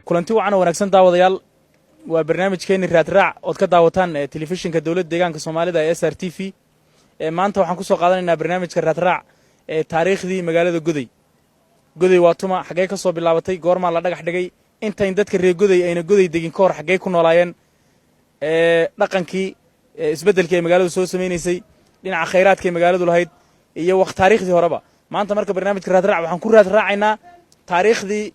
kulanti wacan wanaagsan daawadayaal waa barnaamijkeeni raadraac ood ka daawataan telefishinka dawladda deegaanka Soomaalida ee SRTV maanta waxaan ku soo qaadanaynaa barnaamijka raadraac ee taariikhdii magaalada Goday waa tuma xagee ka soo bilaabatay goorma la dhagax dhigay inta dadka reer Goday ayna Goday degin ka hor xagee ku noolaayeen dhaqankii isbedelkii magaaladu soo sameeysay dhinaca khayraadka magaaladu lahayd iyo waqti taariikhdii horeba maanta marka barnaamijka raadraac waxaan ku raadraacaynaa taariikhdii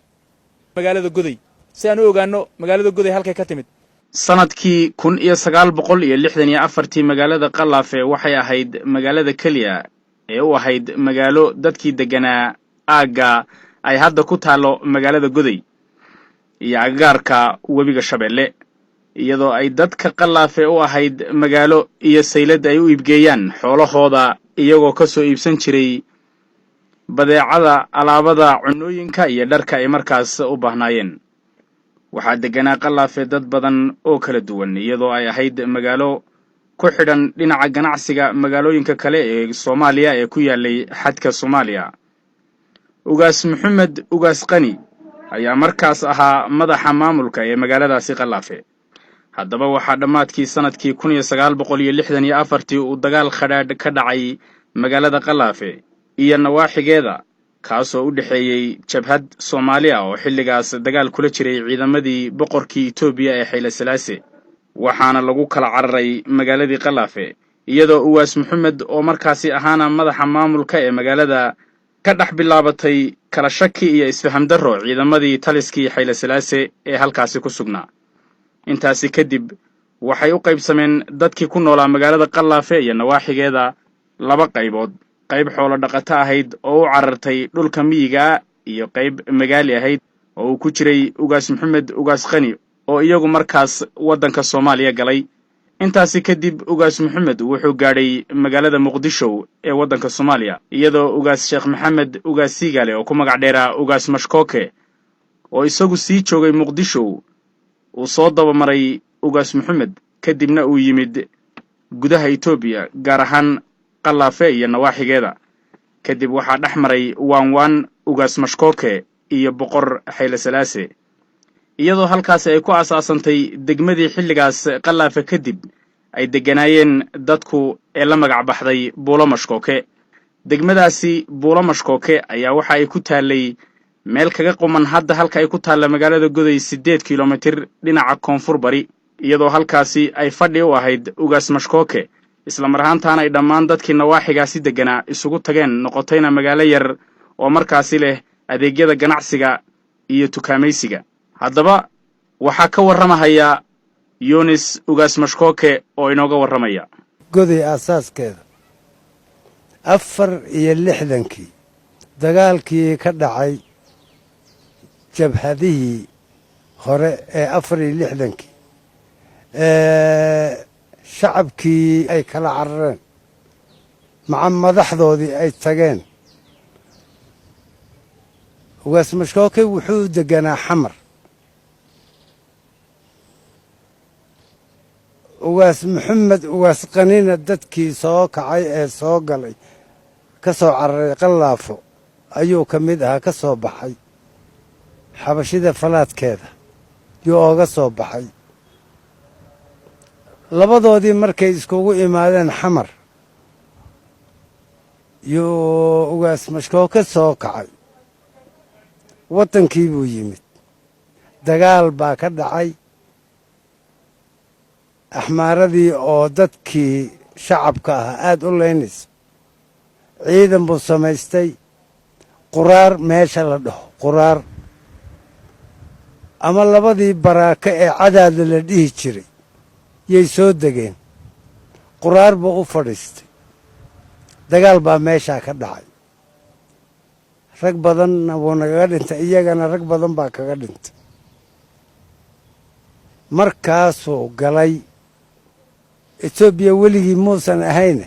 magaalada Goday si aan u ogaano magaalada Goday halkay ka timid sanadkii 1964 magaalada Qalaafe waxay ahayd magaalada kaliya ee u ahayd magaalo dadkii deganaa aaga ay hadda ku taalo magaalada Goday iyo agagaarka webiga Shabeelle iyadoo ay dadka Qalaafe u ahayd magaalo iyo saylad ay u iibgeeyaan xoolahooda iyagoo ka soo iibsan jiray badeecada alaabada cunooyinka iyo dharka ay markaas u baahnaayeen waxaa deganaa Qalaafe dad badan oo kala duwan iyadoo ay ahayd magaalo ku xidhan dhinaca ganacsiga magaalooyinka kale ee Soomaaliya ee ku yaalay xadka Soomaaliya ugaas Maxamed ugaas Qani ayaa markaas ahaa madaxa maamulka ee magaaladaasi Qalaafe haddaba waxaa dhamaadkii sanadkii 1964 uu dagaal khadhaadh ka dhacay magaalada Qalaafe iyo nawaaxigeeda kaasoo u dhaxeeyay jabhad Soomaaliya oo xilligaas dagaal kula jiray ciidamadii boqorkii Itoobiya ee Hayle Selassie waxaana lagu kala cararay magaaladii Qalaafe iyadoo ugaas Maxamed oo markaasi ahaana madaxa maamulka ee magaalada ka dhax bilaabatay kala shaki iyo isfaham darro ciidamadii taliskii Hayle Selassie ee halkaasi ku sugnaa intaasi kadib waxay u qaybsameen dadkii ku noolaa magaalada Qalaafe iyo nawaaxigeeda laba qaybood qayb xoolo dhaqato ahayd oo u carartay dhulka miyiga iyo qayb magaali ahayd oo ku jiray ugaas Maxamed ugaas Qani oo iyagu markaas wadanka Soomaaliya galay intaasi kadib ugaas Maxamed wuxuu gaadhay magaalada Muqdisho ee wadanka Soomaaliya iyadoo ugaas Sheekh Maxamed ugaas Sigale oo ku magac dheeraa ugaas Mashkooke oo isagu sii joogay Muqdisho uu soo daba maray ugaas Maxamed kadibna uu yimid gudaha Itoobiya gaar ahaan Qalaafe iyo nawaaxigeeda kadib waxaa dhaxmaray waan ugaas Mashkooke iyo boqor Hayle Selassie iyadoo halkaas ay ku asaasantay degmadii xilligaas Qalaafe kadib ay deganaayeen dadku ee la magac baxday Buulo Mashkooke degmadaasi Buulo Mashkooke ayaa waxa ay ku taalay meel kaga quman hadda halka ay ku taala magaalada Goday 8 kiiloomitir dhinaca koonfur bari iyadoo halkaasi ay fadhi u ahayd ugaas Mashkooke isla marhaantaana ay dhammaan dadkii nawaaxigaasi deganaa isugu tageen noqotayna magaalo yar oo markaasi leh adeegyada ganacsiga iyo tukaamaysiga haddaba waxaa ka warramaya Yunis ugaas Mashkooke oo inooga warramaya Goday asaaskeeda 64 dagaalkii ka dhacay jabhadihii hore ee 64 shacabkii ay kala carareen maca madaxdoodii ay tageen ugaas Mashkooke wuxuu deganaa Xamar ugaas Maxamed ugaas Qanina dadkii soo kacay ee soo galay ka soo cararay Qalaafo ayuu ka mid ahaa ka soo baxay xabashida falaadkeeda iyo ooga soo baxay labadoodii markay iskugu imaadeen Xamar iyo ugaas Mashkooke soo kacay wadankii buu yimid dagaal baa ka dhacay axmaaradii oo dadkii shacabka ah aad u leynaysa ciidan buu samaystay quraar meesha la dhaho quraar ama labadii baraaka ee cadaada la dhihi jiray yay soo degeen quraar buu u fadhiistay dagaal baa meeshaa ka dhacay rag badanna wuu nagaga dhintay iyagana rag badan baa kaga dhintay markaasuu galay Itoobiya weligii muusan ahayne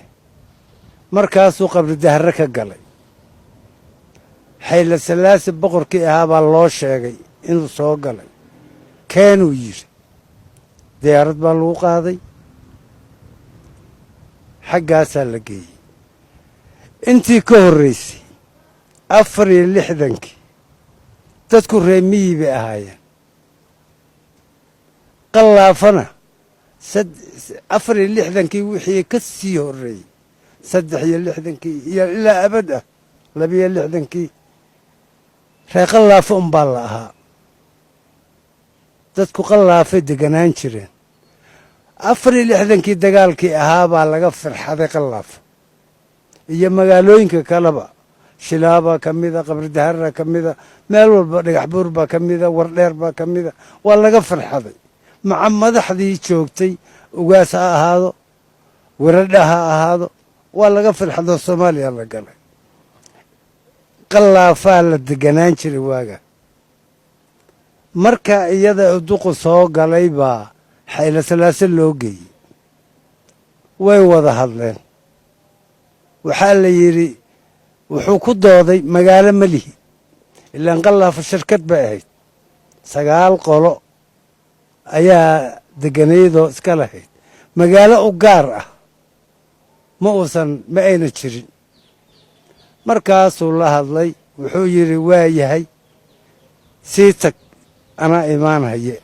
markaasuu qabri dahre ka galay Hayle Selassie boqorkii ahaa baa loo sheegay inuu soo galay keenuu yiri diyaarad baa lagu qaaday xaggaasaa la geeyey intii ka horreysay 64 dadku reer miyi bay ahaayeen qallaafana afar iyo lixdankii wixii ka sii horreeyey 63 iyo ilaa abad ah 62 reer qallaafo unbaa la ahaa dadku qallaafay deganaan jireen 64 dagaalkii ahaa baa laga farxaday qallaafo iyo magaalooyinka kaleba shilaaba ka mida qabridahara ka mida meel walba dhagax buur baa ka mida wardheer baa ka mida waa laga farxaday maca madaxdii joogtay ugaas ha ahaado waradha ha ahaado waa laga farxado soomaaliya la galay qallaafaa la deganaan jiray waaga marka iyada duqu soo galay baa xayla salaase loo geeyey way wada hadleen waxaa la yidhi wuxuu ku dooday magaalo ma lihi ilaan qallaafo shirkad bay ahayd 9 qolo ayaa deganaydoo iska lahayd magaalo u gaar ah ma ayna jirin markaasuu la hadlay wuxuu yidhi waa yahay sii tag anaa imaanhaye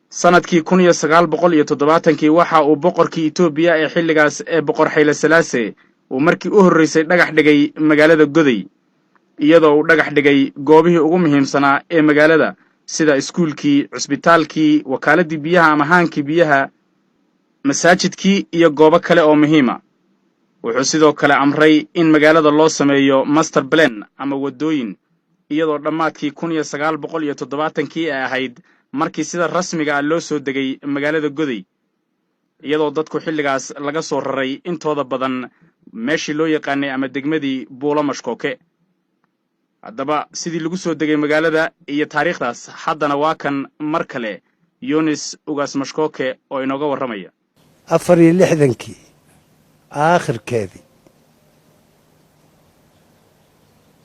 sanadkii 1970 waxa uu boqorkii Itoobiya ee xilligaas ee boqor Hayle Salaase uu markii u horreysay dhagax dhigay magaalada Goday iyadoo uu dhagax dhigay goobihii ugu muhiimsanaa ee magaalada sida iskuulkii, cusbitaalkii, wakaaladii biyaha ama haankii biyaha, masaajidkii iyo goobo kale oo muhiima. wuxuu sidoo kale amray in magaalada loo sameeyo master plan ama wadooyin iyadoo dhammaadkii 1970 ay ahayd markii sida rasmiga ah loo soo degay magaalada Goday iyadoo dadku xilligaas laga soo raray intooda badan meeshii loo yaqaanay ama degmadii Buulo Mashkooke. haddaba sidii lagu soo degay magaalada iyo taariikhdaas haddana waa kan mar kale Yunis Ugaas Mashkooke oo inooga warramaya. 64 aakhirkeedii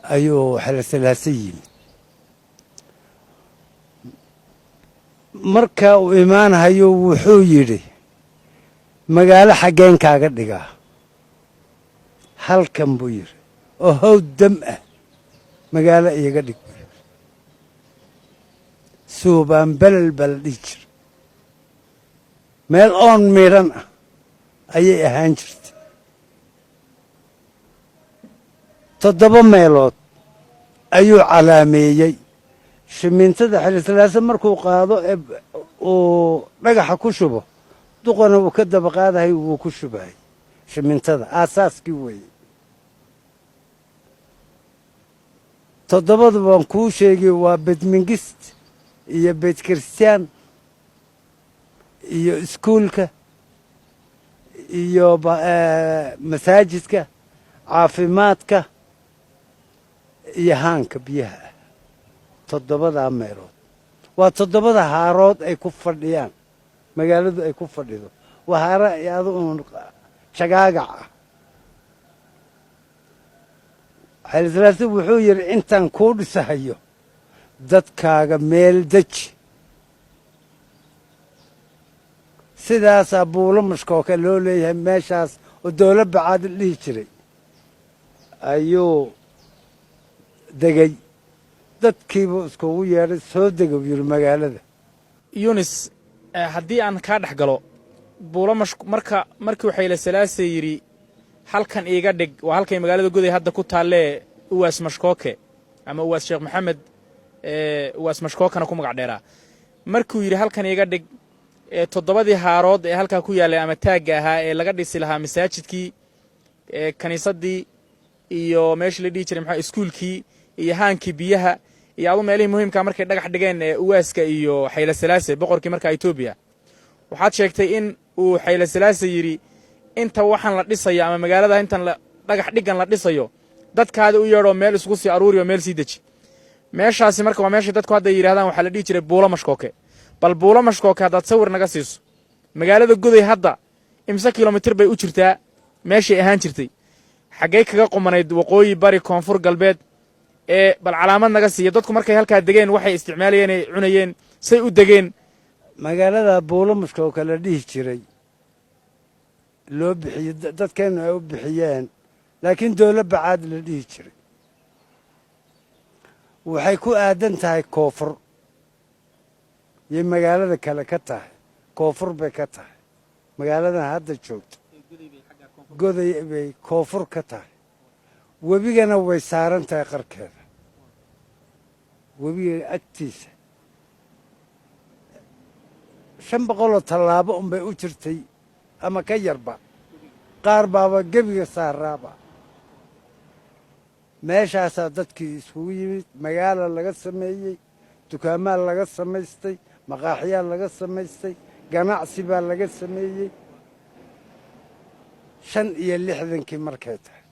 ayuu Hayle Salaase yimid marka uu imaanayo wuxuu yidhi magaalo xaggeen kaaga dhigaa halkan buu yidhi oo hawd dam ah magaalo iyaga dhig suubaan belel bala dhihi jira meel oon midhan ah ayay ahaan jirtay 7 meelood ayuu calaameeyey shimintada Hayle Salaase markuu qaado uu dhagaxa ku shubo duqana uu ka daba qaadahay uu ku shubay shimintada aasaaskii weeye 7 baan kuu sheegay waa bedmingist iyo bed Kiristiyaan iyo iskuulka iyo masaajidka caafimaadka iyo haanka biyaha 7 meelood waa 7 haarood ay ku fadhiyaan magaaladu ay ku fadhido waa haara iyadu shagaagac ah Hayle Salaase wuxuu yidhi intaan kuu dhisahayo dadkaaga meel deji sidaasaa Buulo Mashkooke loo leeyahay meeshaas oo dowlad bacaad dhihi jiray ayuu degay dadkiiba iskugu yeedhay soo dega yiri magaalada. Yunis haddii aan kaa dhex galo Buulo markii Hayle Salaase yidhi halkan iiga dhig waa halkay magaalada Goday hadda ku taalee Uwaas Mashkooke ama Uwaas Sheekh Maxamed Uwaas Mashkookana ku magac dheeraa markuu yidhi halkan iiga dhig 7 haarood ee halkaa ku yaalay ama taagga ahaa ee laga dhisi lahaa masaajidkii kaniisadii iyo meeshii la dhihi jiray iskuulkii iyo haankii biyaha iyo adu meelihii muhiimka markay dhagax dhigeen Uwaaska iyo Hayle Salaase boqorkii markaa Itoobiya waxaad sheegtay in uu Hayle Salaase yidhi inta waxaan la dhisayo ama magaalada intan dhagax dhigan la dhisayo dadkaada u yeedho meel isugu sii aruuriyo meel sii deji meeshaasi marka waa meesha dadku hadda yiraahdaan waxa la dhihi jiray Buulo Mashkooke bal Buulo Mashkooke haddaad sawir naga siiso magaalada Goday hadda imsa kilomitir bay u jirtaa meeshii ahaan jirtay xaggee kaga qumanayd waqooyi bari koonfur galbeed bal calaamad naga siiyo dadku markay halkaa degeen waxay isticmaalayeen ay cunayeen say u degeen magaalada Buulo Mashkooke la dhihi jiray loo bixiyay dadkeenu ay u bixiyeen laakiin dowlad bacaad la dhihi jiray waxay ku aadan tahay koonfur iyo magaalada kale ka tahay koonfur bay ka tahay magaaladan hadda joogto goday bay koonfur ka tahay webigana way saaran tahay qarkeeda webiga agtiisa 500 tallaabo unbay u jirtay ama ka yarba qaar baaba gebiga saaraaba meeshaasaa dadkii iskugu yimid magaala laga sameeyey dukaamaa laga samaystay maqaaxiyaa laga samaystay ganacsi baa laga sameeyey 65 markay tahay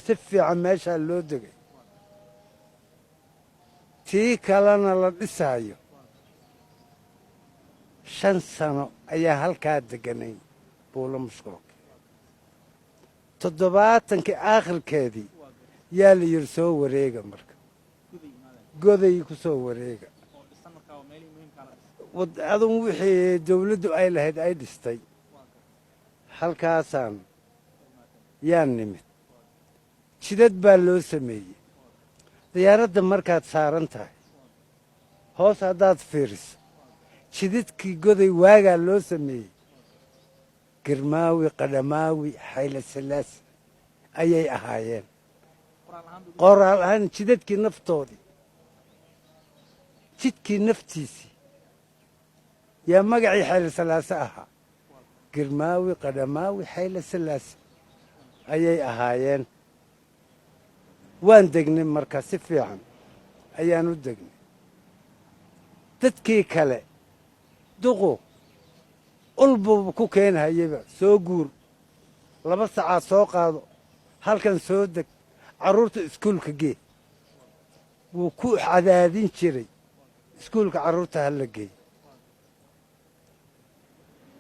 si fiican meeshaa loo degay tii kalena la dhisaayo 5 sano ayaa halkaa deganay buulo mushkoolka 70 aakhirkeedii yaa la yidhi soo wareega marka goday ku soo wareega adun wixii dawladdu ay lahayd ay dhistay halkaasaan yaa nimid jidad baa loo sameeyey diyaaradda markaad saaran tahay hoos haddaad fiiriso jidadkii goday waagaa loo sameeyey girmaawi qadhamaawi xayla salaasi ayay ahaayeen qoraal ahaan jidadkii naftoodii jidkii naftiisii yaa magacii xayla salaase ahaa girmaawi qadhamaawi xayla salaasi ayay ahaayeen waan degnay marka si fiican ayaan u degnay dadkii kale duqu ulbuu ku keenhayaba soo guur 2 sacaad soo qaado halkan soo deg carruurta iskuulka gee wuu ku cadaadin jiray iskuulka carruurta hala geey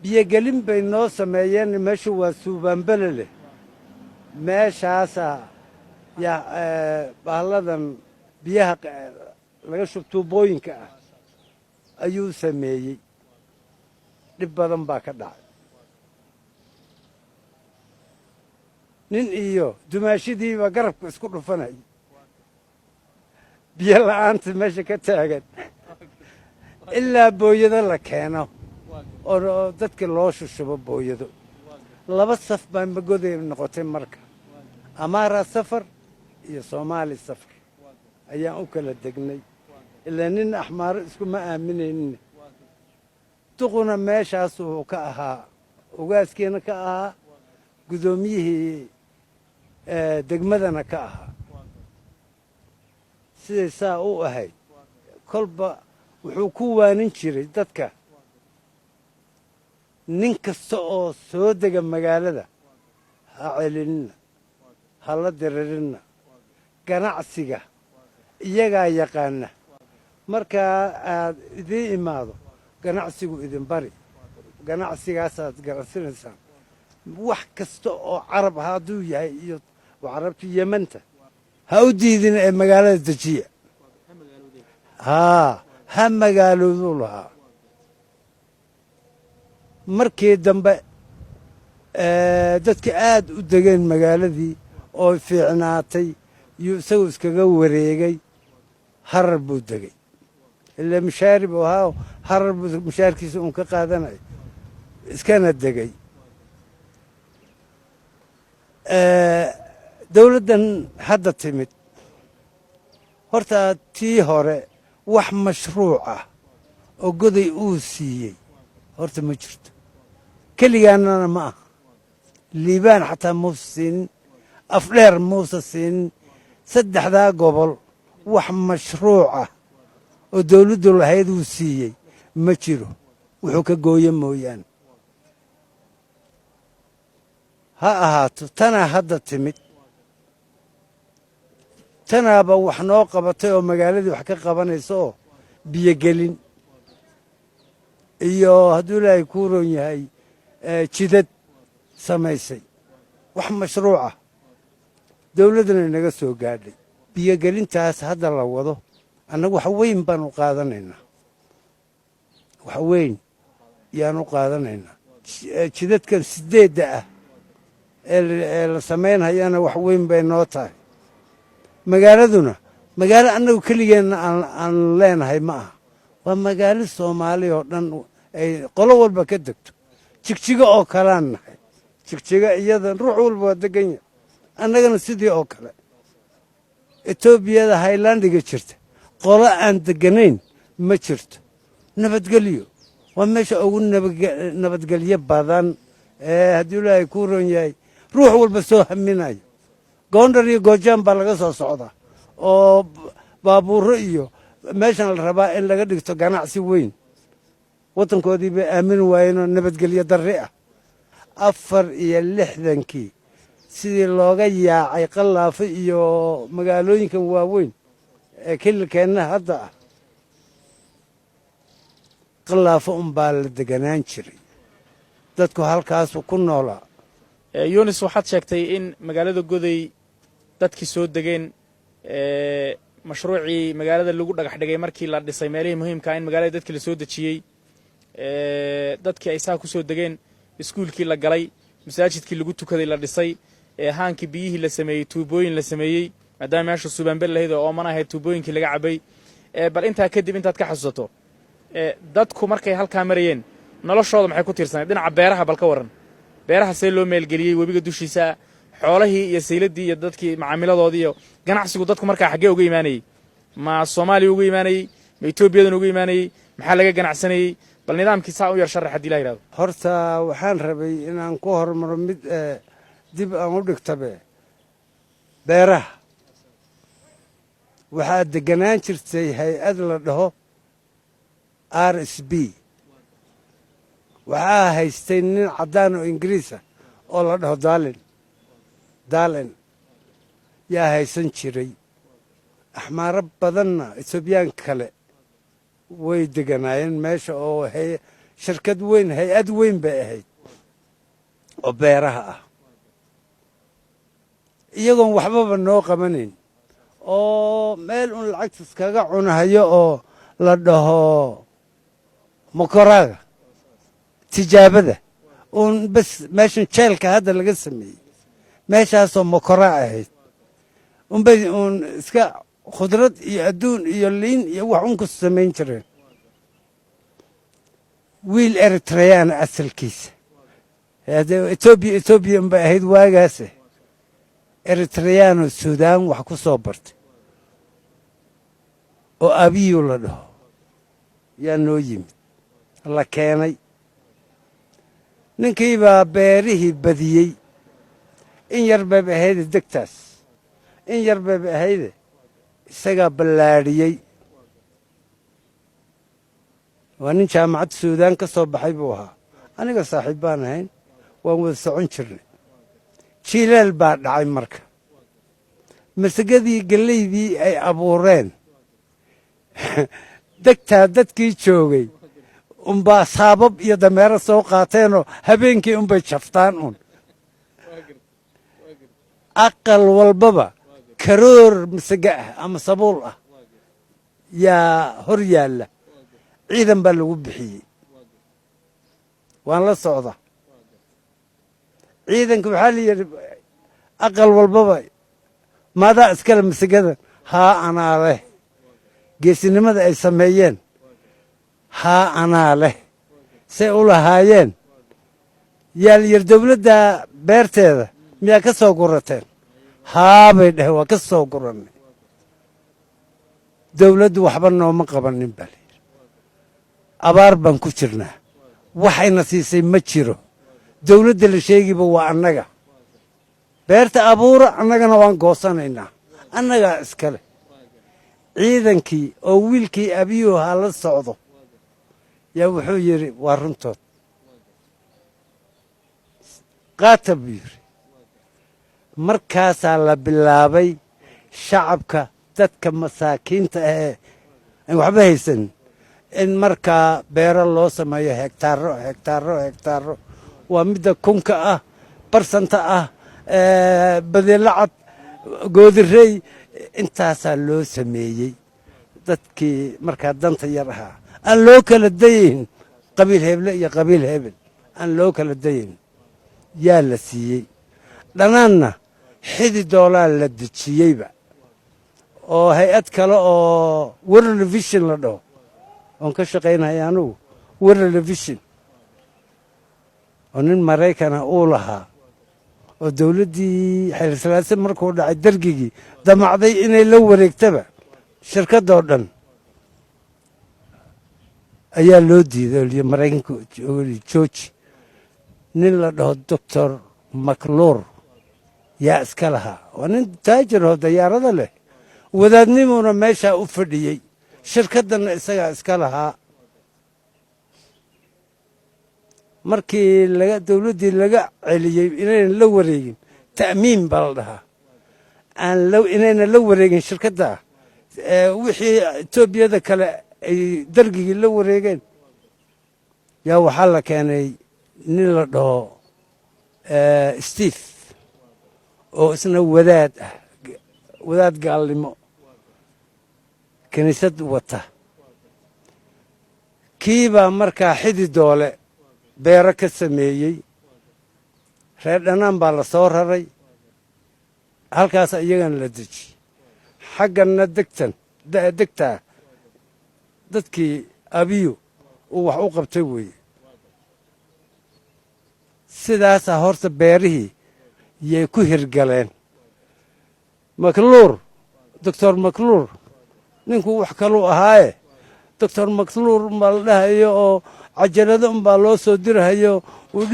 biyogelin bay noo sameeyeen meeshu waa suubaanbele leh meeshaasaa bahalladan biyaha laga shub tuubooyinka ah ayuu sameeyey dhib badan baa ka dhacay nin iyo dumaashidiiba garabka isku dhufanaya biyo la'aanta meesha ka taagan ilaa booyado la keeno oo dadka loo shushubo booyado 2 saf baa magoday noqotay marka amaara safar iyo soomaali safar ayaan u kala degnay ilaa nin axmaaro iskuma aaminaynin duquna meeshaas uu ka ahaa ugaaskeena ka ahaa gudoomiyihii degmadana ka ahaa siday saa u ahayd kolba wuxuu ku waanin jiray dadka nin kasta oo soo dega magaalada ha celinina ha la diririnna ganacsiga iyagaa yaqaana markaa aad idiin imaado ganacsigu idin bari ganacsigaasaad ganacsinaysaan wax kasta oo carab hadduu yahay iyo carabta yemanta ha u diidin ee magaalada dejiya ha magaalooduu lahaa markii dambe dadka aad u degeen magaaladii oo fiicnaatay yuu isagu iskaga wareegay harar buu degay ilaa mishaari buu ahaa harar buu mishaarkiisa uun ka qaadanay iskana degay dawladdan hadda timid horta tii hore wax mashruuc ah oo goday uu siiyey horta ma jirto keligaanana ma aha liibaan xataa muusa siinin afdheer muusa siinin 3 gobol wax mashruuc ah oo dawladdu lahayd uu siiyey ma jiro wuxuu ka gooye mooyaane ha ahaato tanaa hadda timid tanaaba wax noo qabatay oo magaaladii wax ka qabanaysa oo biyogelin iyo hadduu ilaahay kuu roon yahay jidad samaysay wax mashruucah dawladdana inaga soo gaadhay biyogelintaas hadda la wado annagu wax weyn baanu qaadanaynaa wax weyn yaanu qaadanaynaa jidadkan 8 ah ee la samaynhayana wax weyn bay noo tahay magaaladuna magaalo annagu keligeenna aan leenahay ma aha waa magaalo soomaali oo dhan ay qolo walba ka degto jigjiga oo kalaan nahay jigjiga iyadan ruux walba waa degan yahay annagana sidii oo kale etoobiyada haylandiga jirta qolo aan deganayn ma jirto nabadgelyo waa meesha ugu nabadgelyo badan haddii ilaahay kuu ron yahay ruux walba soo haminayo goondar iyo goojaan baa laga soo socdaa oo baabuuro iyo meeshan la rabaa in laga dhigto ganacsi weyn waddankoodii bay aamini waayeenoo nabadgelyo darri ah 64 sidii looga yaacay qallaafo iyo magaalooyinkan waaweyn ee kililkeenna hadda ah qallaafo unbaa la deganaan jiray dadku halkaasu ku noolaa yunis waxaad sheegtay in magaalada goday dadkii soo degeen mashruucii magaalada lagu dhagax dhigay markii la dhisay meelihii muhiimkaa in magaalada dadkii la soo dejiyey dadkii ay saa ku soo degeen iskuulkii la galay masaajidkii lagu tukaday la dhisay haankii biyihii la sameeyey tuubooyin la sameeyey maadaama meesha subaanbel lahayd oo ooman ahayd tuubooyinkii laga cabay bal intaa kadib intaad ka xasuusato dadku markay halkaa marayeen noloshooda maxay ku tiirsanayd dhinaca beeraha bal ka warran beeraha see loo meelgeliyey webiga dushiisa xoolahii iyo sayladii iyo dadkii macaamiladoodii iyo ganacsigu dadku markaa xaggee uga imaanayey ma soomaaliya uga imaanayey ma etoobiyadan uga imaanayey maxaa laga ganacsanayey bal nidaamkii saa u yar sharax haddii la yidhahdo horta waxaan rabay inaan ku hormaro mid dib aan u dhigtabe beeraha waxaa deganaan jirtay hay-ad la dhaho RSB waxaa haystay nin caddaan oo ingiriisa oo la dhaho dalen yaa haysan jiray axmaaro badanna etoobiyaanka kale way deganaayeen meesha oo shirkad weyn hay-ad weyn bay ahayd oo beeraha ah iyagoon waxbaba noo qabanayn oo meel un lacagtas kaga cunahayo oo la dhaho mokoraaga tijaabada uun bas meeshan jeelka hadda laga sameeyey meeshaasoo mokoraa ahayd unbay uun iska khudrad iyo adduun iyo liin iyo wax un ku samayn jireen wiil eritreyaana asalkiisa etoobiya unbay ahayd waagaase eritreyaano suudaan wax ku soo bartay oo abiyu la dhaho yaa noo yimid la keenay ninkiibaa beerihii badiyey in yar bayba ahayde degtaas in yar bayba ahayde isagaa ballaadhiyey waa nin jaamacadda suudaan ka soo baxay buu ahaa aniga saaxiib baan ahayn waan wada socon jirnay jiilaal baa dhacay marka masagadii gellaydii ay abuureen degtaa dadkii joogay unbaa saabab iyo dameero soo qaateenoo habeenkii unbay jaftaan un aqal walbaba karoor masaga ah ama sabuul ah yaa hor yaalla ciidan baa lagu bixiyey waan la socda ciidanka waxaa la yidhi aqal walbaba maadaa iskale masagadan haa anaa leh geesinimada ay sameeyeen haa anaa leh say u lahaayeen yaa la yidhi dawladda beerteeda miyaa ka soo gurateen haa bay dhaheen waa ka soo gurannay dawladdu waxba nooma qabanin baa layidhi abaar baan ku jirnaa waxayna siisay ma jiro dawladda la sheegiba waa annaga beerta abuura annagana waan goosanaynaa annagaa iskale ciidankii oo wiilkii abiyuhaa la socdo yaa wuxuu yidhi waa runtood qaata buu yidhi markaasaa la bilaabay shacabka dadka masaakiinta ahee aan waxba haysan in markaa beero loo sameeyo hegtaaro waa midda kunka ah barsanta ah badeelacad goodirey intaasaa loo sameeyey dadkii markaa danta yar ahaa aan loo kala dayayn qabiil heble iyo qabiil hebel aan loo kala dayayn yaa la siiyey dhanaanna $1 la dejiyeyba oo hay-ad kale oo world vision la dhaho oon ka shaqaynaya anugu warrelevision oo nin maraykana uu lahaa oo dawladdii xaylasalaase markuu dhacay dargigii damacday inay la wareegtaba shirkaddoo dhan ayaa loo diiday oo maraykanka jooji nin la dhaho doctor macluur yaa iska lahaa waa nin taajir oo dayaarada leh wadaadnimuuna meeshaa u fadhiyey shirkaddanna isagaa iska lahaa markii dawladdii laga celiyey inaynan la wareegin ta'miin baa la dhahaa inaynan la wareegin shirkadda wixii etoobiyada kale ay dargigii la wareegeen yaa waxaa la keenay nin la dhaho steve oo isna wadaad ah wadaad gaalnimo kiniisad wata kii baa markaa xidi doole beero ka sameeyey reer dhanaan baa la soo raray halkaas iyagana la dejiyey xagganna degtaa dadkii abiyo uu wax u qabtay weeye sidaasaa horta beerihii yay ku hirgaleen macluur doctor macluur ninkuu wax kaluu ahaaye doctor macluur umbaa la dhahayo oo cajalado unbaa loo soo dirahayo uu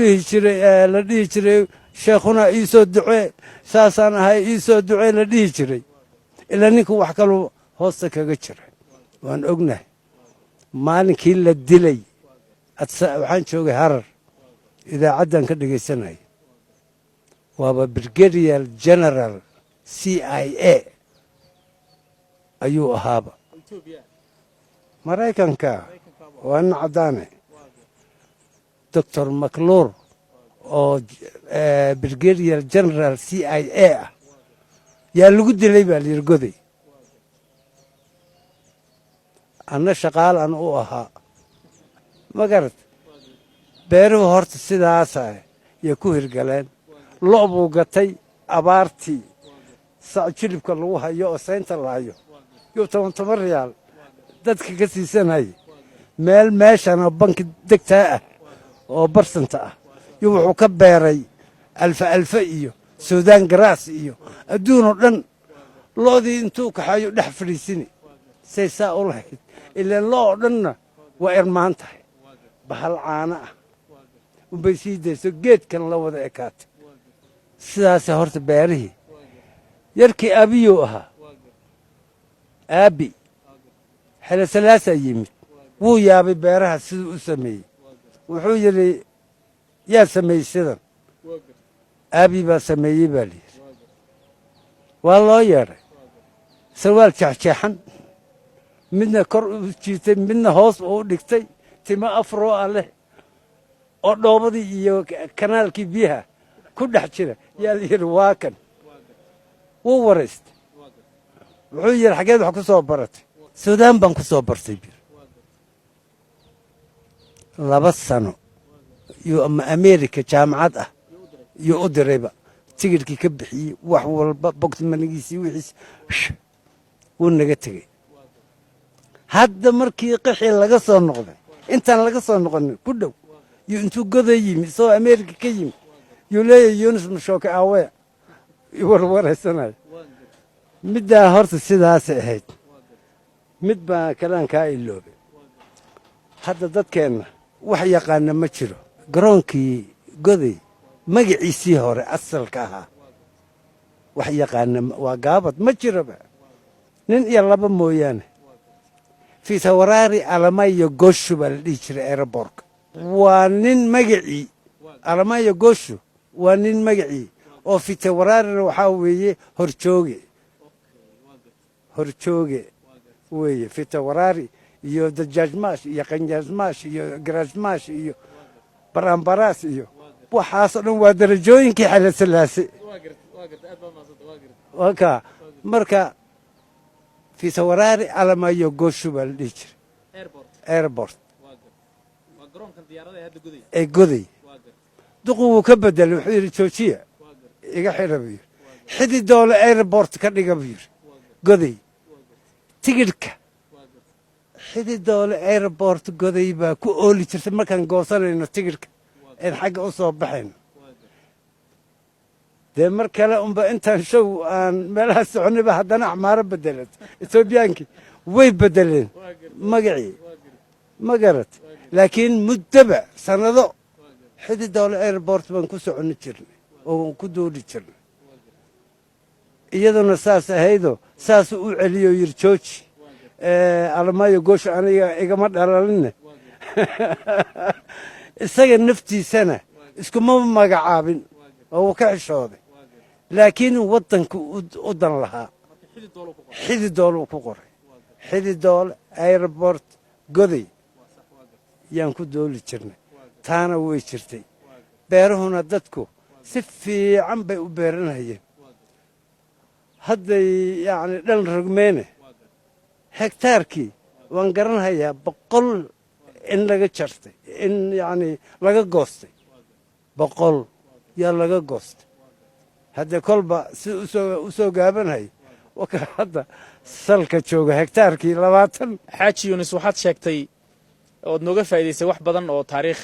la dhihi jiray sheekhuna iisoo ducee saasaan ahay iisoo ducee la dhihi jiray ilaa ninkuu wax kaluu hoosta kaga jira waan ognahay maalinkii la dilay waxaan joogay harar idaacaddan ka dhegaysanaya waaba brigadier general c i a ayuu ahaaba maraykanka waa nin caddaane doctor macluur oo brigadier general c i a ah yaa lagu dilay baa layidhi goday anna shaqaalan u ahaa ma garat beeruhu horta sidaasa yay ku hirgaleen lo' buu gatay abaartii sac jilibka lagu hayo oo saynta la hayo yuu 10 riyaal dadka ka siisanayay meeshanoo banki degtaa ah oo barsanta ah yuu wuxuu ka beeray alfa iyo suudaan garaas iyo adduunoo dhan lo'dii intuu kaxayo dhex fadhiisini say saa u lahayd ilaan lo oo dhanna waa irmaan tahay bahal caana ah unbay sii dayso geedkan la wada ekaatay sidaasee horta beerihii yarkii aabiyuu ahaa aabi xelasalaasa yimid wuu yaabay beeraha siduu u sameeyey wuxuu yidhi yaa sameeyey sidan aabi baa sameeyey baa layidhi waa loo yeedhay sarwaal jeexjeexan midna kor u jiitay midna hoos uu dhigtay timo afroo ah leh oo dhoobadii iyo kanaalkii biyaha ku dhex jira yaa la yidhi waa kan wuu waraystay wuxuu yidhi xaggeed wax ku soo baratay suudaan baan ku soo bartay bir 2 sano yuu ama america jaamacad ah yuu u dirayba tigirkii ka bixiyey wax walba bogtmanigiisii wixiis wuu naga tegey hadda markii qixii laga soo noqday intaan laga soo noqonin ku dhow yuu intuu goday yimi isagoo america ka yimi yuu leeyahay yunis mashooke aaweya warwaraysanayo middaa horta sidaasay ahayd mid baa kalaan kaa iloobay hadda dadkeenna wax yaqaana ma jiro garoonkii goday magaciisii hore asalka ahaa wax yaqaana waa gaabad ma jiroba nin iyo laba mooyaane fiisawaraari alamayo gooshu baa la dhihi jiray aerobortka waa nin magacii alamayo gooshu waa nin magacii oo fitawaraarina waxaa weeye horjooge weeye fitawaraari iyo dajaajmaash iyo qanjaasmaash iyo garaasmaash iyo baraambaraas iyo waxaasoo dhan waa darajooyinkii xelasalaase waka marka fiisawaraari alamayo gooshu baa la dhihi jiray airport ee goday duqu wuu ka bedelay wuxuu yidhi joojiya iga xidha buu yidhi xidi doole airport ka dhiga buu yidhi goday tigidhka xididoole airport goday baa ku ooli jirtay markaan goosanayno tigirhka een xagga u soo baxayno dee mar kale unba intaan show aan meelaha soconayba haddana axmaaro bedelat etoobiyaankii way bedeleen magacii ma garat laakiin muddaba sannado xididoole airport baan ku soconi jirnay oo ku duuli jirnay iyaduna saas ahaydoo saasuu u celiyo yir jooji almaayo goosha aniga igama dhalalinne isaga naftiisana iskuma magacaabin oo uu ka xishooday laakiin waddanka u dan lahaa xididoole uu ku qoray xididoole airport goday yaan ku dooli jirnay taana way jirtay beerahuna dadku si fiican bay u beeranayeen hadday yacni dhan rogmeene hektaarkii waan garanhayaa 100 in laga jartay in yacni laga goostay 100 yaa laga goostay hadda kolba si u soo gaabanhayo waka hadda salka jooga hektaarkii 20 xaaji yunis waxaad sheegtay ood nooga faa'iidaysay wax badan oo taariikh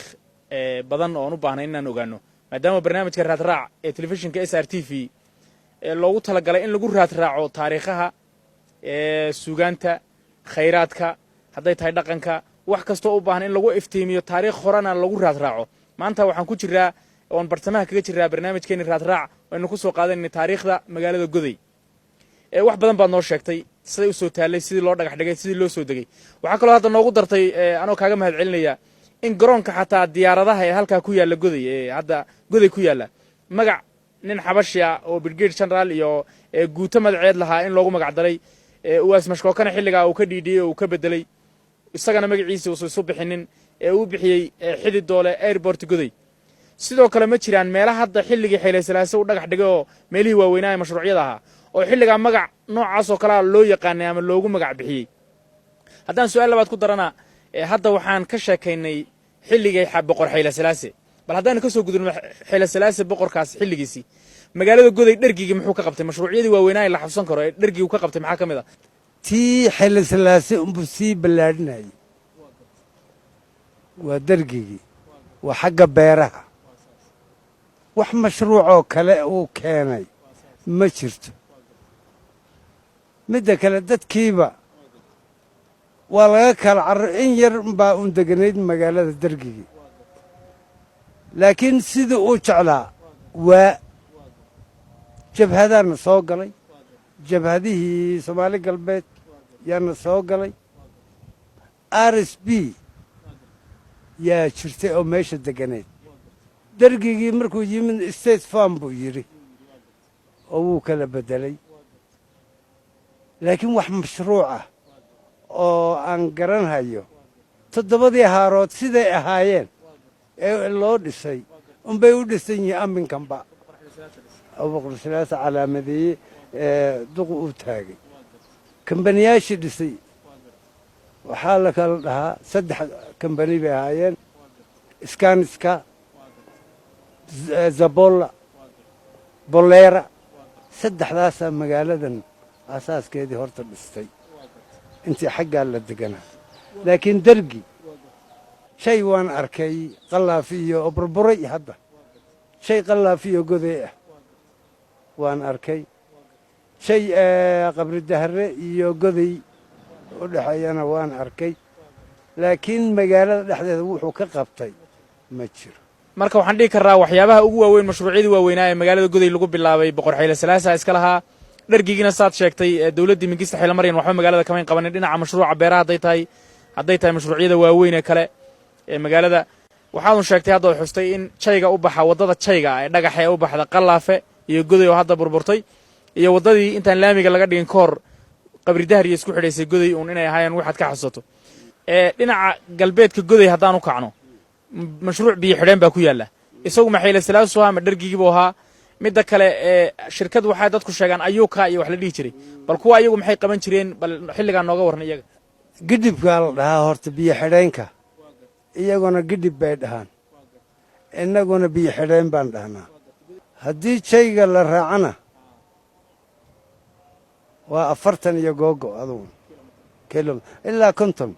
badan oon u baahnay inaan ogaano maadaama barnaamijka raadraac ee telefishinka SR TV loogu talagalay in lagu raadraaco taariikhaha suugaanta khayraadka hadday tahay dhaqanka wax kastoo u baahan in lagu iftiimiyo taariikh horena lagu raadraaco maanta waxaan ku jiraa oon bartamaha kaga jiraa barnaamijkeeni raadraac aynu ku soo qaadanayna taariikhda magaalada goday wax badan baad noo sheegtay siday u soo taallay sidii loo dhagax dhigay sidii loo soo degay waxaa kaloo hadda noogu dartay anoo kaaga mahad celinaya in garoonka xataa diyaaradaha ee halkaa ku yaalla goday ee hadda goday ku yaalla magac nin xabashi ah oo brigade general iyo guuto magaceed lahaa in loogu magac daray uwaas mashkookana xilligaa uu ka dhiidhiyey oo uu ka bedelay isagana magaciisa uusan isu bixinin uu bixiyey xididoole airport goday sidoo kale ma jiraan meelaha hadda xilligii Hayle Salaase uu dhagax dhigay oo meelihii waaweynaa ee mashruucyada ahaa oo xilligaa magac noocaas oo kale loo yaqaanay ama loogu magac bixiyey haddaan su'aal labaad ku darana hadda waxaan ka sheekaynay xilligii boqor Hayle Salaase bal haddaan ka soo gudubno Hayle Salaase boqorkaas xilligiisii magaalada goday dhargigii muxuu ka qabtay mashruucyadii waaweynaa ee la xabsan karo ee dhargigii ka qabtay maxaa ka mid ah tii Hayle Salaase unbuu sii ballaadhinayay waa dargigii waa xagga beeraha wax mashruucoo kale uu keenay ma jirto midda kale dadkiiba waa laga kala carro in yar baa un deganayd magaalada dargigii laakiin sidii uu jeclaa waa jabhadaana soo galay jabhadihii Soomaali galbeed yaana soo galay RSB yaa jirtay oo meesha deganayd dargigii markuu yimid state farm buu yidhi oo wuu kala bedelay laakiin wax mashruuc ah oo aan garanhayo 7 haarood siday ahaayeen ee loo dhisay unbay u dhisan yihiin aminkanba boqor Salaase calaamadeeyey duq u taagay kambaniyaashii dhisay waxaa la kala dhahaa 3 kambani bay ahaayeen Skanska Zabolla Bolera 3daasa magaaladan asaaskeedii horta dhistay intii xaggaa la deganaa laakiin dargi shay waan arkay qalaafi iyo burburay hadda shay qalaafi iyo goday ah waan arkay shay qabri dahre iyo goday u dhaxayana waan arkay laakiin magaalada dhexdeeda wuxuu ka qabtay ma jiro marka waxaan dhigi karaa waxyaabaha ugu waaweyn mashruucyadii waaweynaa ee magaalada goday lagu bilaabay boqor Hayle Salaase iska lahaa dhargigiina saad sheegtay dawladda Mingista Hayle Maryan waxba magaalada kama qabanin dhinaca mashruuca beeraha hadday tahay mashruucyada waaweyn ee kale ee magaalada waxaanu sheegtay hadda oo xustay in jayga u baxa wadada jayga ee dhagax ee u baxda qalaafe iyo goday oo hadda burburtay iyo wadadii intaan laamiga laga dhigin koor qabri dahar iyo isku xidhaysay goday inay ahaayeen waxaad ka xasuusto dhinaca galbeedka goday haddaan u kacno mashruuc biyo xidheen baa ku yaalla isagu ma Hayle Salaase ama dhargigii buu ahaa midda kale shirkad waxay dadku sheegaan ayuuka iyo wax la dhihi jiray bal kuwa ayagu maxay qaban jireen bal xilliga nooga waran iyaga gidibka la dhahaa horta biyo xidheenka iyaguna gidib bay dhahaan innaguna biyo xidheen baan dhahnaa haddii jayga la raacana waa 40 iyo googo adugu ilaa 50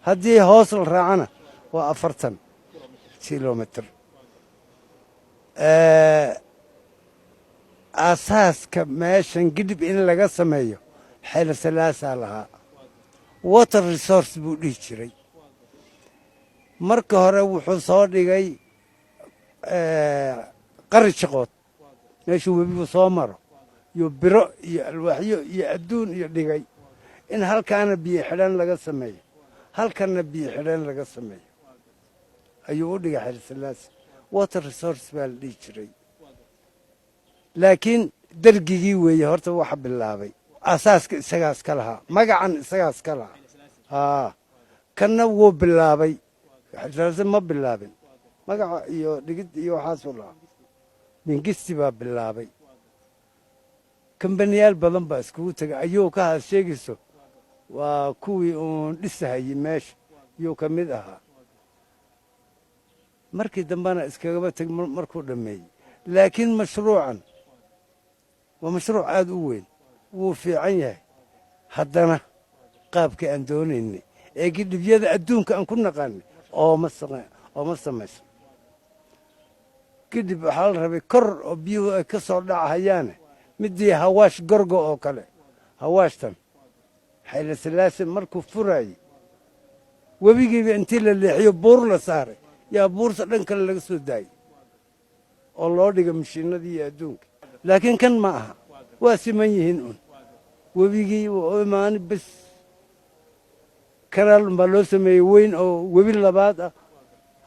haddii hoos la raacana waa 40 kilomitr aasaaska meeshan gidib in laga sameeyo Xayla Salaasaa lahaa water resource buu dhihi jiray marka hore wuxuu soo dhigay qari shaqood meeshuu webigu soo maro iyo biro iyo alwaaxyo iyo adduun iyo dhigay in halkaana biyo xidhan laga sameeyo halkana biyo xidhan laga sameeyo ayuu u dhigay Xayla Salaasa water resource baa la dhihi jiray laakiin dargigii weeye horta waxa bilaabay asaaska isagaas ka lahaa magacan isagaas ka lahaa kanna wuu bilaabay Xayla ma bilaabin magaca iyo dhigid iyo waxaasuu lahaa mingisti baa bilaabay kambaniyaal badan baa iskugu tegay ayuu ka sheegayso waa kuwii uun dhisahayey meesha yuu ka mid ahaa markii dambena iskagaba teg markuu dhammeeyey laakiin mashruucan waa mashruuc aad u weyn wuu fiican yahay haddana qaabkii aan doonaynay ee gidhibyada adduunka aan ku naqaanay ooma samayso gidhib waxaa la rabay kor oo biyuhu ay ka soo dhacahayaane midii hawaash gorgo oo kale hawaashtan Xayla Salaasa markuu furaayey webigiiba intii la leexiyo buur la saaray yaa buurta dhan kale laga soo daayey oo loo dhiga mashiinadii iyo adduunka laakiin kan ma aha waa siman yihiin un webigii u imaani bes kanaal unbaa loo sameeyey weyn oo webi labaad ah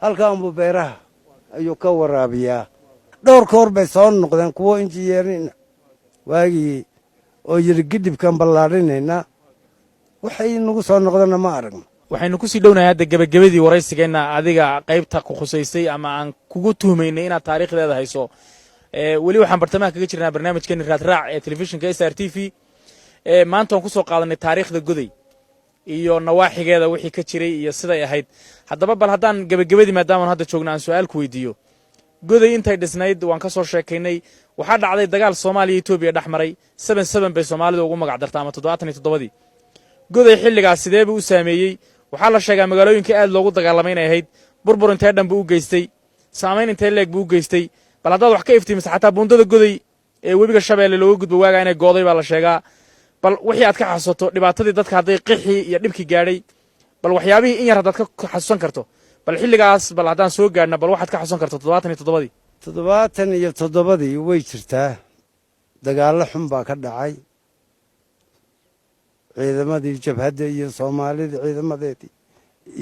halkaa unbu beeraha ayuu ka waraabiyaa dhowr koor bay soo noqdeen kuwo injineerina waagii oo yidhi gidhibkan ballaadhinaynaa waxay nagu soo noqdana ma aragno waxaynu ku sii dhownahay hadda gebagabadii waraysigeenna adiga qaybta ku khusaysay ama aan kugu tuhmaynay inaad taariikhdeeda hayso weli waxaan bartamaha kaga jirnaa barnaamijkeeni raadraac ee telefishinka SRTV maanta waan ku soo qaadanay taariikhda goday iyo nawaaxigeeda wixii ka jiray iyo siday ahayd haddaba bal haddaan gebagabadii maadaama hadda joogna aan su'aal ku weydiiyo goday intay dhisnayd waan ka soo sheekaynay waxaa dhacday dagaal Soomaaliya iyo Itoobiya dhex maray 77 bay Soomaalidu ugu magac dartay ama 77 goday xilligaas sidee buu u saameeyey waxaa la sheegaa magaalooyinka aad loogu dagaalamay inay ahayd burbur intee dhan buu u geystay saameyn intee leeg buu u geystay bal haddaad wax ka iftiimisa xataa buundada goday ee webiga Shabeelle looga gudbo waaga inay gooday baa la sheegaa bal wixii aad ka xasuusto dhibaatadii dadka hadday qixii iyo dhibkii gaadhay bal waxyaabihii in yar haddaad ka xasuusan karto bal xilligaas bal haddaan soo gaadhna bal waxaad ka xasuusan karto 77 way jirtaa dagaallo xun baa ka dhacay ciidamadii jabhadda iyo Soomaalida ciidamadeedii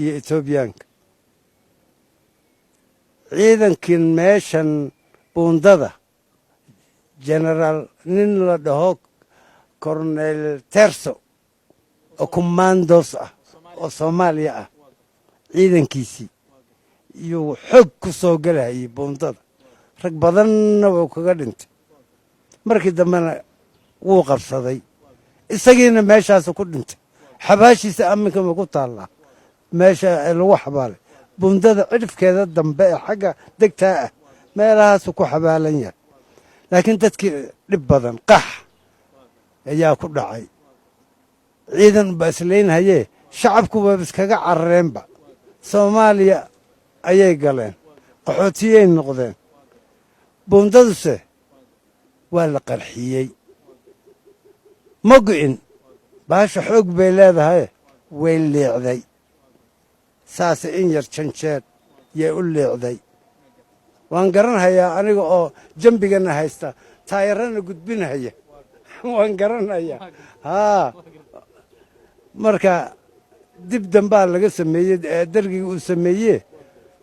iyo Itoobiyaanka ciidankin meeshan buundada general nin la dhaho Colonel Terso oo commandos ah oo Soomaaliya ah ciidankiisii iyo xog ku soo galayay buundada rag badanna wuu kaga dhintay markii dambena wuu qabsaday isagiina meeshaas ku dhintay xabaashiisa aminka ma ku taallaa meesha lagu xabaalay buundada cidhifkeeda dambe ee xagga degtaa ah meelahaas ku xabaalan yahay laakiin dadkii dhib badan qax ayaa ku dhacay ciidan ba isleynayee shacabku waa iskaga carareenba Soomaaliya ayay galeen qaxootiyay noqdeen buundaduse waa la qarxiyey ma go'in baasha xoog bay leedahay way leecday saas in yar janjeed yay u leecday waan garanhayaa aniga oo jambigana haysta taayarana gudbinaya waan garanayaa marka dib dambaa laga sameeyey dargiga uu sameeyey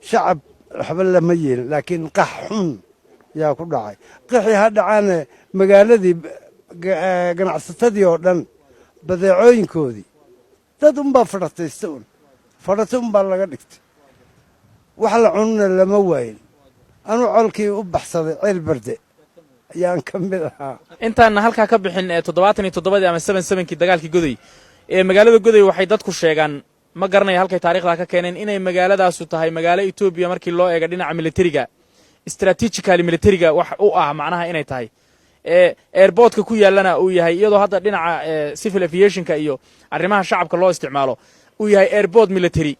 shacab waxba lama yeelin laakiin qax xun yaa ku dhacay qaxii ha dhacaana magaaladii ganacsatadii oo dhan badeecooyinkoodii dad unbaa fadhataysta un fadhato unbaa laga dhigtay wax la cununa lama waayin anuu colkii u baxsaday ceel barde ayaan ka mid ahaa intaana halkaa ka bixin 77 ama 77kii dagaalkii goday ee magaalada goday waxay dadku sheegaan ma garanay halkay taariikhda ka keeneen inay magaaladaasu tahay magaalo Itoobiya markii loo eego dhinaca militariga strategically militariga wax u ah macnaha inay tahay airportka ku yaalana uu yahay iyadoo hadda dhinaca civil aviationka iyo arrimaha shacabka loo isticmaalo uu yahay airport military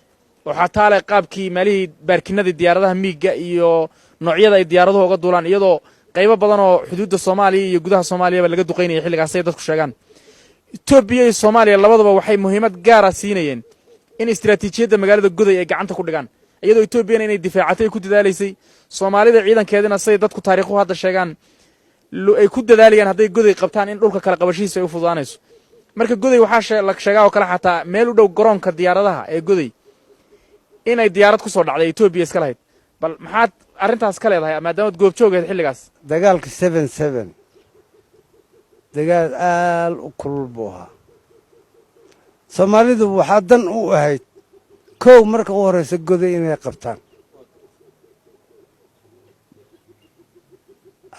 oo xataa leh qaabkii meelihii baarkinadii diyaaradaha miigga iyo noocyada ay diyaaraduhu uga duulaan iyadoo qaybo badan oo xuduudda soomaaliya iyo gudaha soomaaliyaba laga duqaynayay xilligaas ay dadku sheegaan etoobiya iyo soomaaliya labaduba waxay muhiimad gaara siinayeen in istiraatiijiyadda magaalada goday ay gacanta ku dhigaan iyadoo etoobiyana inay difaacatay ay ku dadaalaysay soomaalida ciidankeedina siday dadku taariikhuhu hadda sheegaan ay ku dadaalayaan hadday goday qabtaan in dhulka kala qabashihiisa ay u fududaanayso marka goday waxaa la sheegaa oo kale xataa meel u dhow garoonka diyaaradaha ee goday inay diyaarad ku soo dhacday etoobiya iska lahayd bal maxaad arrintaas ka leedahay maadaamaad goobjoogeed xilligaas dagaalka 77 dagaal aal u kulul buu ahaa soomaalidu waxaa dan u ahayd kow marka u horeysa goday inay qabtaan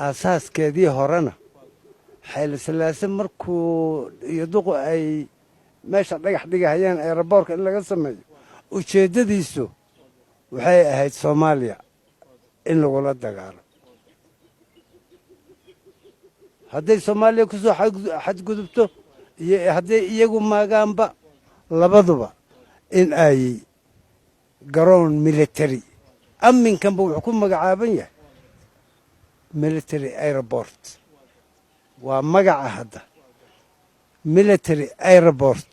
aasaaskeedii horena xayla salaase markuu iyo duqu ay meesha dhagax dhigahayeen eeraboorka in laga sameeyo ujeeddadiisu waxay ahayd soomaaliya in lagula dagaalo hadday soomaaliya ku soo xadgudubto iyo hadday iyagu maagaanba labaduba in ay garoon military amminkanba wuxuu ku magacaaban yahay military airport waa magaca hadda military airport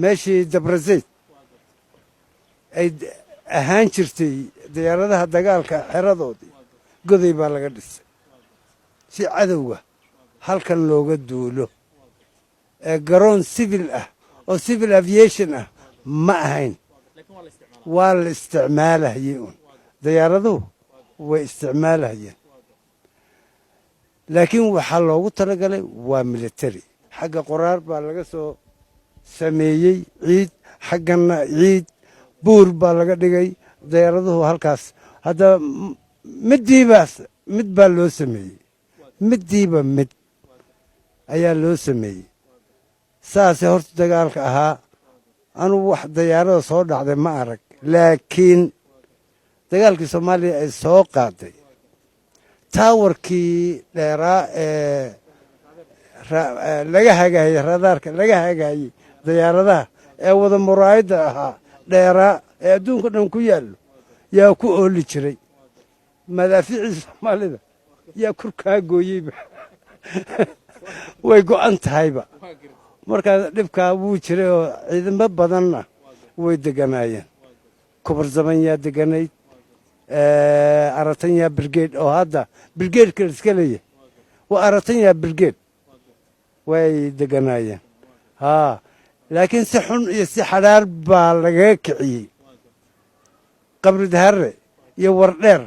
meeshii dabrazayd ay ahaan jirtay diyaaradaha dagaalka xeradoodii goday baa laga dhisay si cadowga halkan looga duulo ee garoon civil ah oo civil aviation ah ma ahayn waa la isticmaalahayey un diyaaraduhu way isticmaalahayeen laakiin waxaa loogu talagalay waa military xagga qoraar baa laga soo sameeyey ciid xaggana ciid buur baa laga dhigay diyaaraduhu halkaas hadda mid baa loo sameeyey middiiba mid ayaa loo sameeyey saasee horta dagaalka ahaa anugu wax diyaarada soo dhacday ma arag laakiin dagaalkii soomaaliya ay soo qaaday taawarkii dheeraa ee laga hagaayey radaarka laga hagaayey diyaaradaha ee wada muraayadda ahaa dheeraa ee adduunka dhan ku yaallo yaa ku ooli jiray madaafiicii soomaalida yaa kurkaa gooyeyba way go'an tahayba markaa dhibkaa wuu jiray oo ciidamo badanna way deganaayeen kubarzaban yaa deganayd aratan yaa brigade oo hadda brigadeka iska leeyahay waa aratan yaa brigade way deganaayeen haa laakiin si xun iyo si xadhaar baa lagaga kiciyey qabri daharre iyo wardheer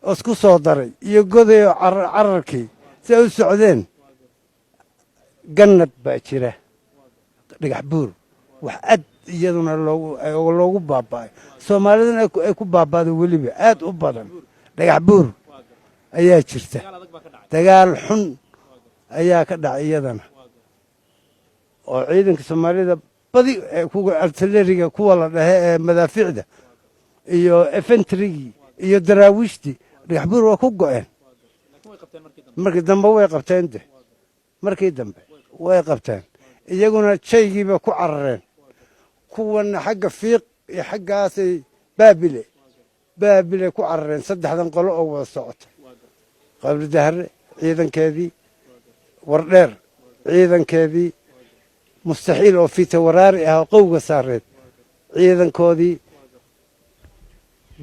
oo isku soo daray iyo goday oo cararkii si ay u socdeen gannad baa jira dhagax buur wax aad iyaduna loogu baaba'ay soomaaliduna ay ku baaba'day weliba aad u badan dhagax buur ayaa jirta dagaal xun ayaa ka dhacay iyadana oo ciidanka soomaalida badi kuwa artilleriga kuwa la dhahe ee madaafiicda iyo efentrigii iyo daraawiishtii dhagax buur waa ku go'een markii dambe way qabteen de markii dambe way qabteen iyaguna jaygiiba ku carareen kuwana xagga fiiq iyo xaggaasay baabile ku carareen saddexdan qolo oo wada socota qabri daharre ciidankeedii wardheer ciidankeedii mustaxiil oo fiita waraari ah oo qowga saareed ciidankoodii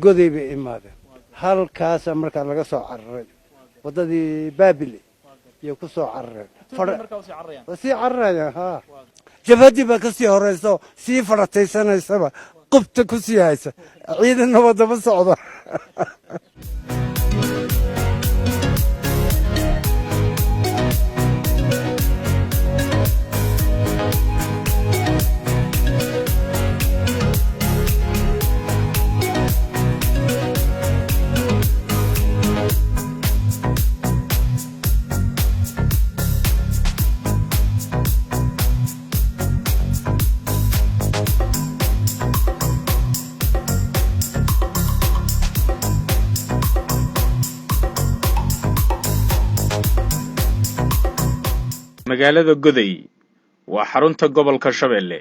goday bay imaadeen halkaasa markaa laga soo cararay waddadii baabile iyo ku soo carareen sii cararayaan haa jabhaddii baa ka sii horayso sii farataysanaysaa qubta ku sii haysa ciidanna wadaba socda magaalada goday waa xarunta gobolka Shabeelle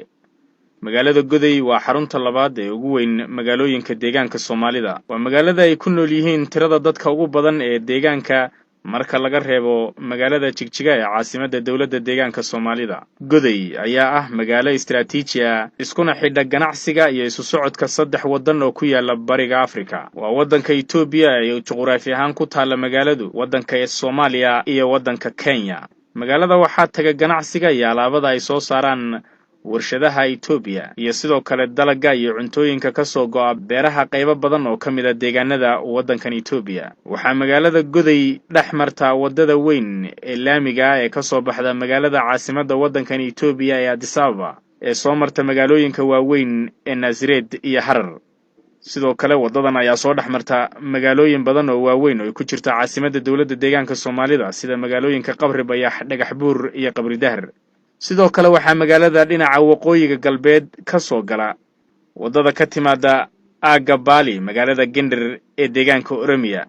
magaalada goday waa xarunta labaad ee ugu weyn magaalooyinka deegaanka Soomaalida. Waa magaalada ay ku nool yihiin tirada dadka ugu badan ee deegaanka marka laga reebo magaalada Jigjiga ee caasimadda dawladda deegaanka Soomaalida. Goday ayaa ah magaalo istiraatiiji ah iskuna xidha ganacsiga iyo isu socodka saddex wadan oo ku yaala bariga Afrika. Waa wadanka Itoobiya ee juqraafi ahaan ku taala magaaladu, wadanka Soomaaliya iyo wadanka Kenya. Magaalada waxaa taga ganacsiga iyo alaabada ay soo saaraan warshadaha Itoobiya iyo sidoo kale dalagga iyo cuntooyinka ka soo go'a beeraha qaybo badan oo ka mid ah deegaanada wadankan Itoobiya. Waxaa magaalada Goday dhex marta wadada weyn ee laamiga ee ka soo baxda magaalada caasimadda wadankan Itoobiya ee Addis Ababa ee soo marta magaalooyinka waaweyn ee Nazireed iyo Harar. sidoo kale wadadan ayaa soo dhex marta magaalooyin badan oo waaweyn oo ku jirta caasimadda dawladda deegaanka Soomaalida sida magaalooyinka Qabri Bayax, Dhagax Buur iyo Qabri Dahar. sidoo kale waxaa magaalada dhinaca waqooyiga galbeed ka soo gala wadada ka timaada Aaga Baali, magaalada Gender ee deegaanka Oromiya.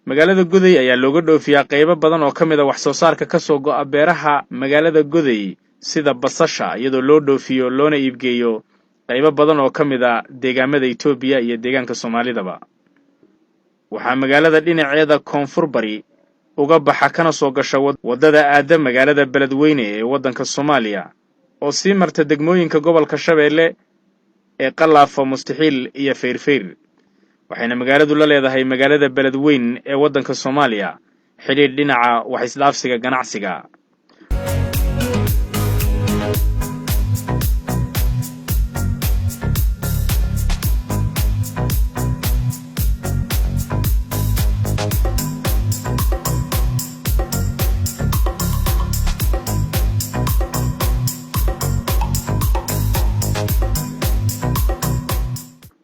magaalada Goday ayaa looga dhoofiyaa qaybo badan oo kamid ah wax soo saarka ka soo go'a beeraha magaalada Goday sida basasha, iyadoo loo dhoofiyo loona iibgeeyo qaybo badan oo kamid ah deegaamada Itoobiya iyo deegaanka Soomaalidaba. waxaa magaalada dhinaceeda koonfur bari uga baxa kana soo gasha wadada aada magaalada Beledweyne ee wadanka Soomaaliya oo sii marta degmooyinka gobolka Shabeelle ee Qalaafo, Mustaxiil iyo Feyrfeyr. waxayna magaaladu la leedahay magaalada Beledweyne ee wadanka Soomaaliya xiriir dhinaca wax isdhaafsiga ganacsiga.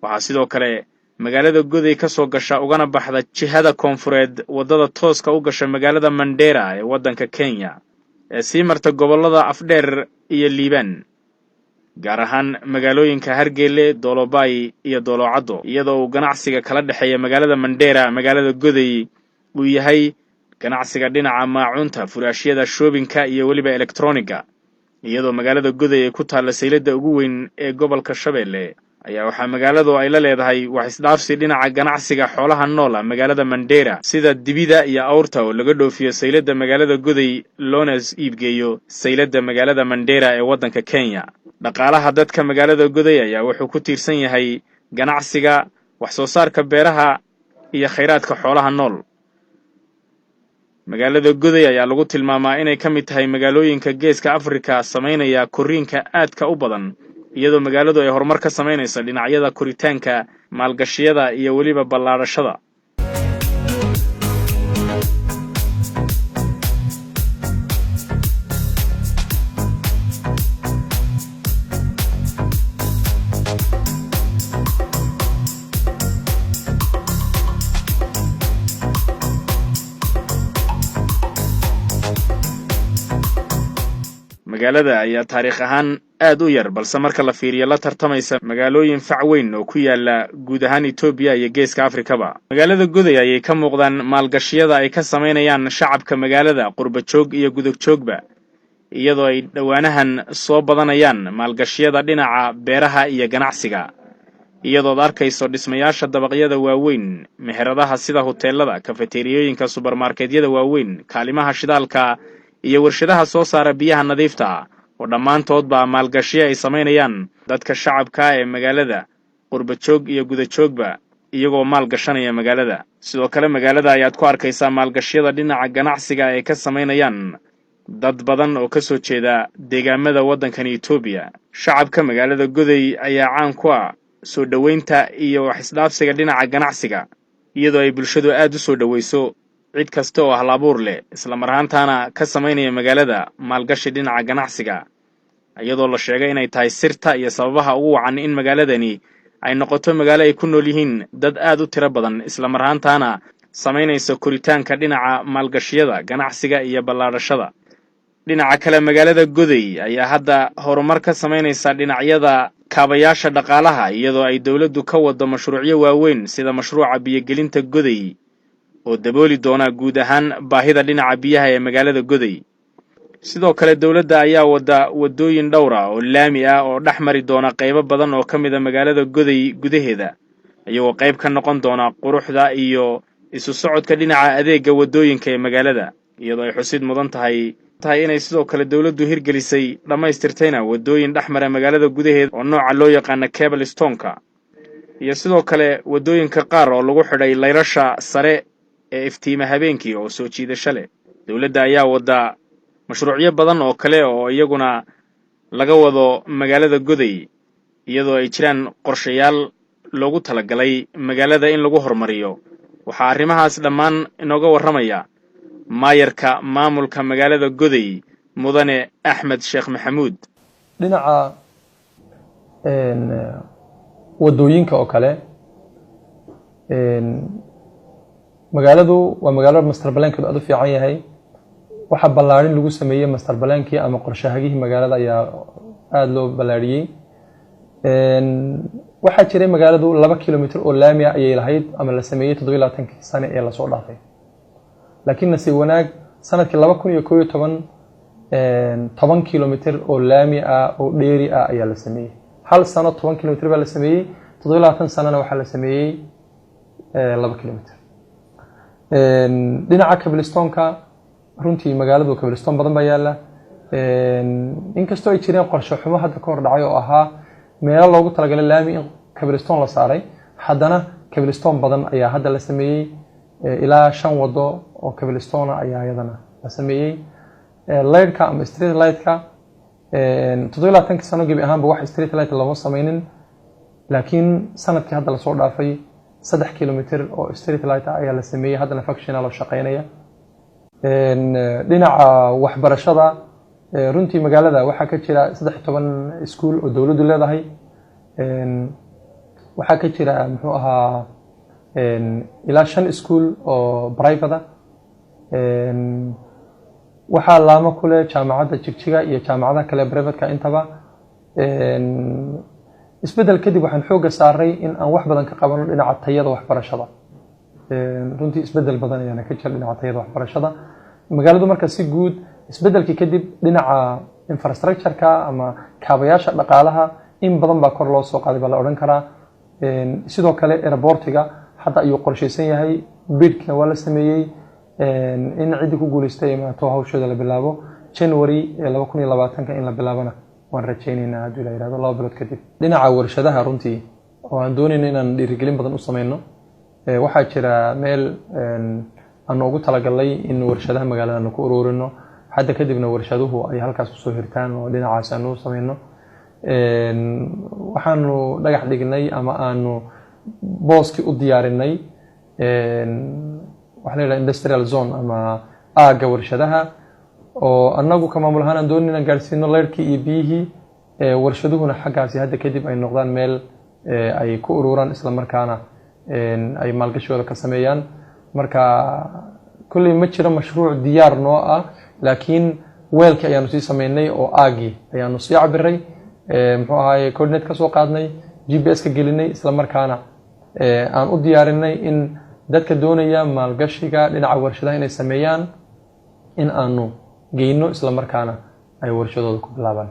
waxaa sidoo kale magaalada Goday ka soo gasha ugana baxda jihada koonfureed wadada tooska u gasha magaalada Mandera ee wadanka Kenya ee sii marta gobolada Afdheer iyo Liibaan, gaar ahaan magaalooyinka Hargeysa, Dolobay iyo Dolocado, iyadoo ganacsiga kala dhaxeeya magaalada Mandera magaalada Goday uu yahay ganacsiga dhinaca maacunta, furaashiyada, shoppingka iyo waliba electroniga. iyadoo magaalada Goday ay ku taala sayladda ugu weyn ee gobolka Shabeelle ayaa waxaa magaaladu ay la leedahay wax isdhaafsi dhinaca ganacsiga xoolaha nool magaalada Mandera sida dibida iyo awrta oo laga dhoofiyo sayladda magaalada Goday loona iibgeeyo sayladda magaalada Mandera ee wadanka Kenya. dhaqaalaha dadka magaalada Goday ayaa wuxuu ku tiirsan yahay ganacsiga, wax soo saarka beeraha iyo kheyraadka xoolaha nool. magaalada Goday ayaa lagu tilmaamaa inay ka mid tahay magaalooyinka geeska Afrika sameynaya koriinka aadka u badan, iyadoo magaaladu ay horumar ka sameynayso dhinacyada koritaanka, maalgashiyada iyo waliba ballaarashada. magaalada ayaa taariikh ahaan aad u yar, balse marka la fiiriyo la tartamaysa magaalooyin fac weyn oo ku yaala guud ahaan Itoobiya iyo geeska Afrikaba. magaalada Goday ayay ka muuqdaan maalgashiyada ay ka sameynayaan shacabka magaalada, qurba joog iyo gudub joogba, iyadoo ay dhawaanahan soo badanayaan maalgashiyada dhinaca beeraha iyo ganacsiga, iyadoo arkayso dhismayaasha dabaqyada waaweyn, meheradaha sida hoteelada, kafeteriyooyinka, supermarketyada waaweyn, kaalimaha shidaalka iyo warshadaha soo saara biyaha nadiifta ah oo dhammaantoodba maalgashiyo ay sameynayaan dadka shacabka ee magaalada, qurba joog iyo guda joogba, iyagoo maalgashanaya magaalada. sidoo kale magaalada ayaad ku arkaysaa maalgashiyada dhinaca ganacsiga ay ka sameynayaan dad badan oo ka soo jeeda deegaamada wadankan Itoobiya. shacabka magaalada Goday ayaa caan ku ah soo dhaweynta iyo wax isdhaafsiga dhinaca ganacsiga, iyadoo ay bulshadu aad u soo dhaweyso cid kasta oo hal-abuur leh, isla marhaantaana ka sameynaya magaalada maalgashi dhinaca ganacsiga, iyadoo la sheegay inay tahay sirta iyo sababaha ugu wacan in magaaladani ay noqoto magaalo ay ku nool yihiin dad aad u tiro badan, isla marhaantaana sameynaysa koritaanka dhinaca maalgashiyada, ganacsiga iyo ballaarashada. dhinaca kale magaalada Goday ayaa hadda horumar ka sameynaysa dhinacyada kaabayaasha dhaqaalaha, iyadoo ay dawladdu ka wado mashruucyo waaweyn sida mashruuca biyo-gelinta Goday oo dabooli doona guud ahaan baahida dhinaca biyaha ee magaalada Goday. sidoo kale dowladda ayaa wada waddooyin dhowr ah oo laami ah oo dhex mari doona qaybo badan oo ka mid a magaalada goday gudaheeda iyagoo qayb ka noqon doona quruxda iyo isu socodka dhinaca adeegga waddooyinka ee magaalada iyadoo ay xusid mudan tahay inay sidoo kale dowladdu hirgelisay dhammaystirtayna waddooyin dhex mara magaalada gudaheeda oo nooca loo yaqaana cable stoneka iyo sidoo kale waddooyinka qaar oo lagu xidhay layrasha sare ee iftiima habeenkii oo soo jiidasho leh dowladda ayaa wada mashruucyo badan oo kale oo iyaguna laga wado magaalada goday iyadoo ay jiraan qorshayaal loogu talagalay magaalada in lagu horumariyo waxaa arrimahaas dhammaan inooga warramaya maayarka maamulka magaalada goday mudane axmed sheekh maxamuud dhinaca waddooyinka oo kale magaaladu waa magaalo master plankeedu aad u fiican yahay waxa ballaarin lagu sameeyay master plankii ama qorshahagihii magaalada ayaa aad loo ballaariyay waxaa jiray magaaladu 2 kilomitir oo laami ah ayay lahayd ama la sameeyay 27 sano ee la soo dhaafay laakiin nasiib wanaag sanadkii 2011 10 kilomitir oo laami ah oo dheeri ah ayaa la sameeyay hal sano 10 kilomitir baa la sameeyay 27 sanana waxaa la sameeyay 2 kilomitir dhinaca Cobblestone-ka runtii magaaladu Cobblestone badan baa yaala inkastoo ay jireen qorshe xumo hadda ka hor dhacay oo ahaa meelo loogu talagalay laami in Cobblestone la saaray haddana Cobblestone badan ayaa hadda la sameeyay ilaa 5 wado oo Cobblestone ayaa iyadana la sameeyay lightka ama street lightka 27 sano gabi ahaanba wax street light lama sameeynin laakiin sanadkii hadda la soo dhaafay 3 kilomitir oo street light ayaa la sameeyay haddana functional oo shaqeynaya dhinaca waxbarashada runtii magaalada waxaa ka jira 13 iskuul oo dawladdu leedahay waxaa ka jira muxuu ahaa ilaa 5 iskuul oo private waxaa laamo ku leh jaamacadda Jigjiga iyo jaamacadaha kale private-ka intaba isbedel kadib waxaan xooga saaray in aan wax badan ka qabano dhinaca tayada waxbarashada runtii isbedel badan ayaana ka jira dhinaca tayada waxbarashada magaaladu marka si guud isbedelkii kadib dhinaca infrastructure-ka ama kaabayaasha dhaqaalaha in badan baa kor loo soo qaaday baa la oran karaa sidoo kale airportiga hadda ayuu qorsheysan yahay bidkina waa la sameeyay in cidi ku guuleystay imaato hawsheeda la bilaabo January 2020 in la bilaabana waan rajaynaynaa haddii la yiraahdo 2 bilood kadib dhinaca warshadaha runtii oo aan doonayno inaan dhiirigelin badan u sameeyno waxaa jira meel aan ugu talagalay in warshadaha magaalada ku ururino hadda kadibna warshaduhu ay halkaas ku soo hirtaan oo dhinacaas aan u sameeyno waxaanu dhagax dhignay ama aanu booski u diyaarinay waxa la yiraahdaa industrial zone ama aaga warshadaha oo anagu ka maamul ahaan doonina gaarsiino leerkii iyo biyihii warshaduhuna xaggaasi hadda kadib ay noqdaan meel ay ku ururaan isla markaana ay maalgashooda ka sameeyaan marka kulli ma jiro mashruuc diyaar noo ah laakiin weelka ayaanu sii sameynay oo aagi ayaanu sii cabiray muxuu ahaay coordinate ka soo qaadnay GPS ka gelinay isla markaana aan u diyaarinay in dadka doonaya maalgashiga dhinaca warshadaha inay sameeyaan in aanu geyno isla markaana ay warshadooda ku bilaabaan.